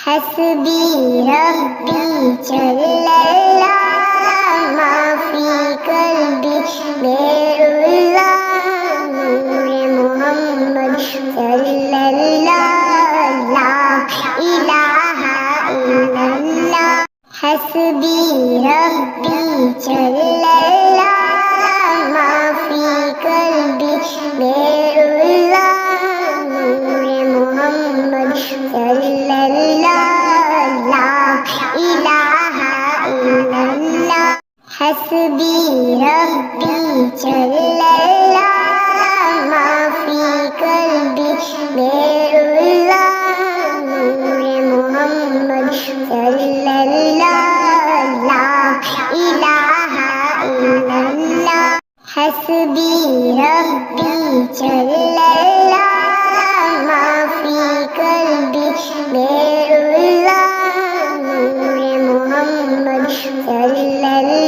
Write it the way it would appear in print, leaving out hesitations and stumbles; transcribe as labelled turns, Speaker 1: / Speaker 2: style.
Speaker 1: حسبی ربی جل اللہ ما فی قلبی غیر اللہ نور محمد صلی اللہ لا الہ الا اللہ حسبی ربی جل اللہ ما فی قلبی غیر اللہ نور محمد صلی اللہ لا الہ الا اللہ حسبی ربی جل اللہ ما فی قلبی غیر اللہ نور محمد صلی اللہ لا الہ الا اللہ حسبی ربی جل اللہ ما فی قلبی غیر اللہ نور محمد صلی اللہ